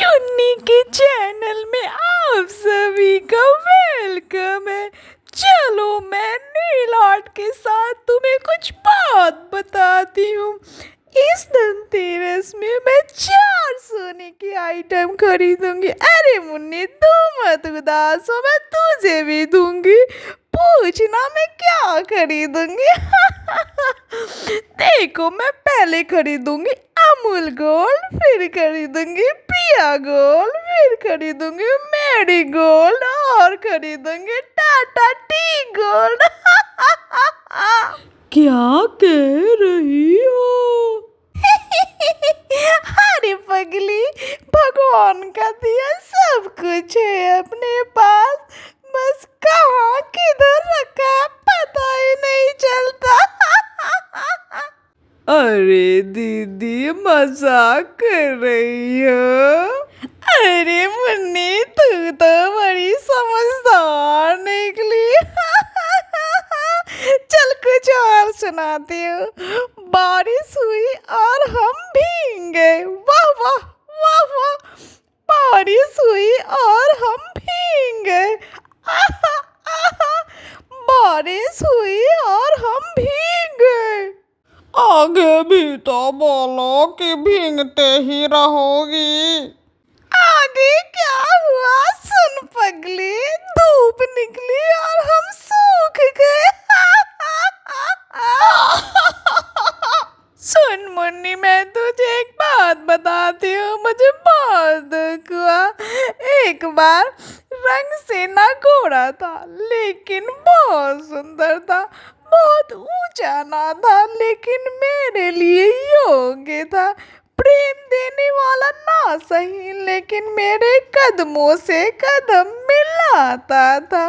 चुन्नी के चैनल में आप सभी का वेलकम है। चलो मैं नील आर्ट के साथ तुम्हें कुछ बात बताती हूँ। इस धनतेरस में मैं 4 सोने के आइटम खरीदूंगी। अरे मुन्नी तू मत उदास हो, मैं तुझे भी दूंगी। पूछना मैं क्या खरीदूंगी। देखो मैं पहले खरीदूंगी अमूल गोल्ड, फिर खरीदूंगी प्रिया गोल्ड, फिर खरीदूंगी मेरी गोल्ड और खरीदूंगी टाटा टी गोल्ड। क्या कह रही हो? अरे पगली, भगवान का दिया सब कुछ है अपने पास, बस कहाँ किधर रखा पता ही नहीं चलता। अरे दीदी मजाक कर रही हो? अरे मुन्नी तू तो बड़ी समझदार निकली। चल कुछ और सुनाती हूँ। बारिश हुई और हम भीग गए। वाह वाह वाह वाह। बारिश हुई और हम भीग गए। आहा, आहा। बारिश हुई और हम भीग गए। आगे भी तो बोलो कि भीगते ही रहोगी। आगे क्या हुआ सुन पगली, धूप निकली और हम सूख गए। सुन मुन्नी, मैं तुझे एक बात बताती हूँ, मुझे बहुत दुख हुआ। एक बार रंग से ना घोड़ा था लेकिन बहुत सुंदर था, बहुत ऊंचा ना था लेकिन मेरे लिए योग्य था, प्रेम देने वाला ना सही लेकिन मेरे कदमों से कदम मिलाता था,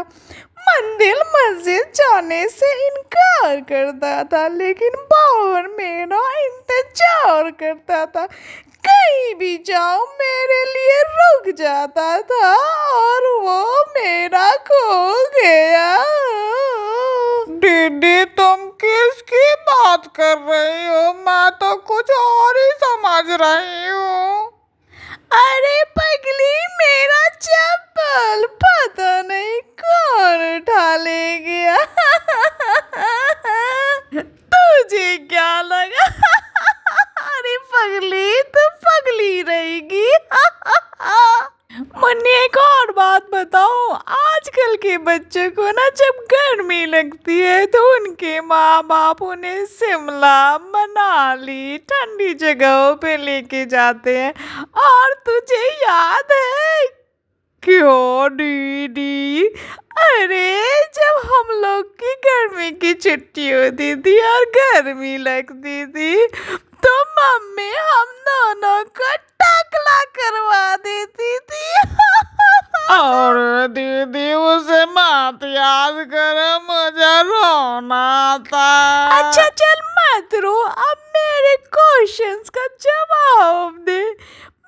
मंदिर मस्जिद जाने से इनकार करता था लेकिन बाहर मेरा इंतजार करता था, कहीं भी जाऊं मेरे लिए रुक जाता था और वो मेरा खो गया। दीदी तुम किसकी बात कर रही हो? मैं तो कुछ और ही समझ रही हूँ। अरे पगली, मेरा चप्पल पता नहीं कौन उठा ले गया। तुझे क्या लगा? अरे पगली, तू पगली रहेगी। मुन्नी एक और बात बताओ, आजकल के बच्चों को ना जब गर्मी लगती है तो उनके माँ बाप उन्हें शिमला मनाली ठंडी जगहों पे लेके जाते हैं, और तुझे याद है क्यों दीदी? अरे जब हम लोग की गर्मी की छुट्टी होती थी और गर्मी लगती थी तो मम्मी हम दोनों को टकला करवा देती थी। और दीदी उसे मत याद कर, मुझे रोना आता। अच्छा चल मत रो, अब मेरे क्वेश्चंस का जवाब दे।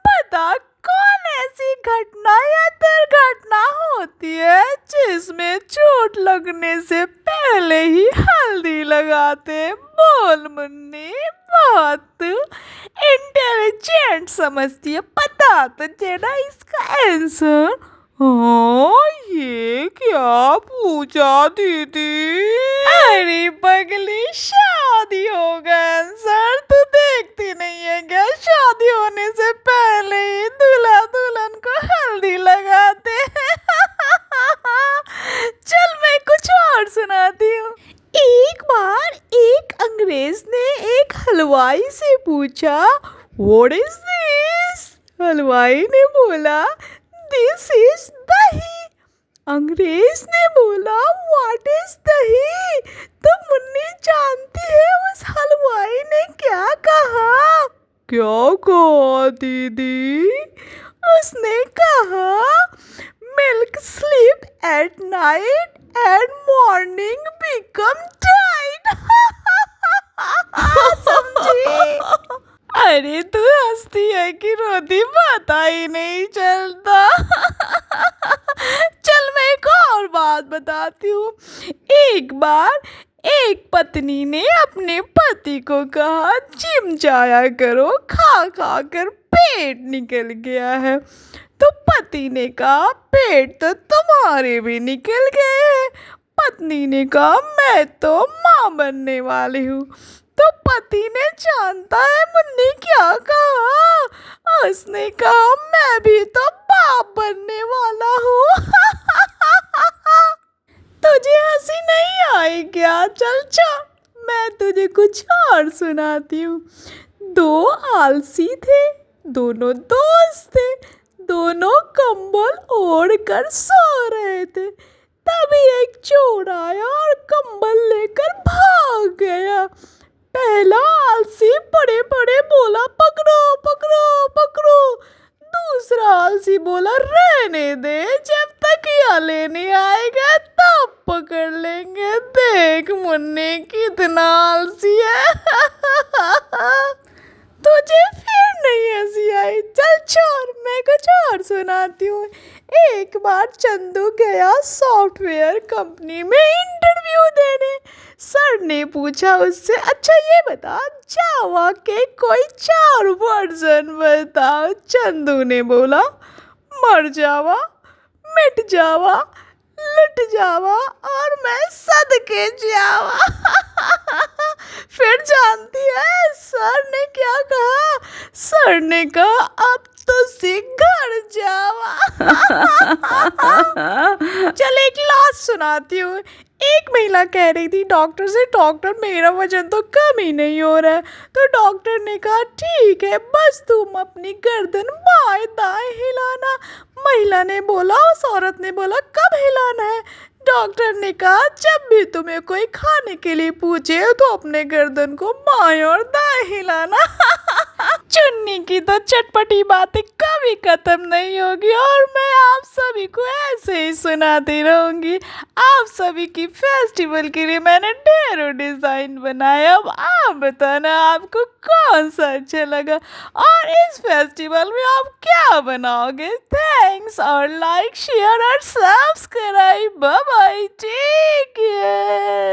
बता कौन ऐसी घटना या दुर्घटना होती है जिसमें चोट लगने से पहले ही हल्दी लगाते? बोल मुन्नी, बहुत इंटेलिजेंट समझती है, पता तो चला इसका आंसर। हाँ ये क्या पूछा दीदी? अरे पगली, शादी होगा आंसर, तू देखती नहीं है क्या? शादी होने से पहले ही दूल्हा दुल्हन को हल्दी लगाते हैं। चल मैं कुछ और सुनाती हूँ। एक बार एक अंग्रेज ने एक हलवाई से पूछा, व्हाट इज दिस? हलवाई ने बोला, दिस इज दही। अंग्रेज ने बोला, व्हाट इज दही? तो मुन्नी जानती है उस हलवाई ने क्या कहा? क्या कहा दीदी? उसने कहा, milk sleep at night and morning become tight. समझी? अरे तू हंसती है कि रोती पता ही नहीं चलता। चल मैं एक और बात बताती हूँ। एक बार एक पत्नी ने अपने पति को कहा जिम जाया करो, खा खा कर पेट निकल गया है। तो पति ने कहा पेट तो तुम्हारे भी निकल गए हैं। पत्नी ने कहा मैं तो माँ बनने वाली हूँ। तो पति ने जानता है मुन्नी क्या कहा, उसने कहा मैं भी तो बाप बनने वाला हूँ। तुझे हंसी नहीं आई क्या? चल मैं तुझे कुछ और सुनाती हूँ। दो आलसी थे, दोनों दोस्त थे, दोनों कंबल ओढ़ कर सो रहे थे। तभी एक चोर आया और कंबल लेकर भाग गया। पहला आलसी बड़े बड़े बोला पकड़ो पकड़ो पकड़ो। दूसरा आलसी बोला रहने दे, जब तक यह लेने आएगा तब पकड़ लेंगे। देख मुन्ने कितना आलसी है। तुझे फिर नहीं हंसी आई? चल छोड़, मैं कुछ और सुनाती हूँ। एक बार चंदू गया सॉफ्टवेयर कंपनी में इंटरव्यू देने। सर ने पूछा उससे अच्छा ये बता जावा के कोई 4 वर्जन बताओ। चंदू ने बोला मर जावा, मिट जावा, लुट जावा और मैं सदके जावा। फिर जानती है सर ने क्या कहा? सर ने कहा अब तो घर जावा। चल एक लास्ट सुनाती हूँ। एक महिला कह रही थी डॉक्टर से डॉक्टर मेरा वजन तो कम ही नहीं हो रहा है। तो डॉक्टर ने कहा ठीक है बस तुम अपनी गर्दन बाएं दाएं हिलाना। महिला ने बोला, उस औरत ने बोला कब हिलाना है? डॉक्टर ने कहा जब भी तुम्हें कोई खाने के लिए पूछे तो अपने गर्दन को बाएं और दाएं हिलाना। चुन्नी की तो चटपटी बातें कभी खत्म नहीं होगी और मैं आप सभी को ऐसे ही सुनाती रहूंगी। आप सभी की फेस्टिवल के लिए मैंने ढेरों डिजाइन बनाए। अब आप बताना आपको कौन सा अच्छा लगा और इस फेस्टिवल में आप क्या बनाओगे। थैंक्स और लाइक शेयर और subscribe. Bye bye, take care.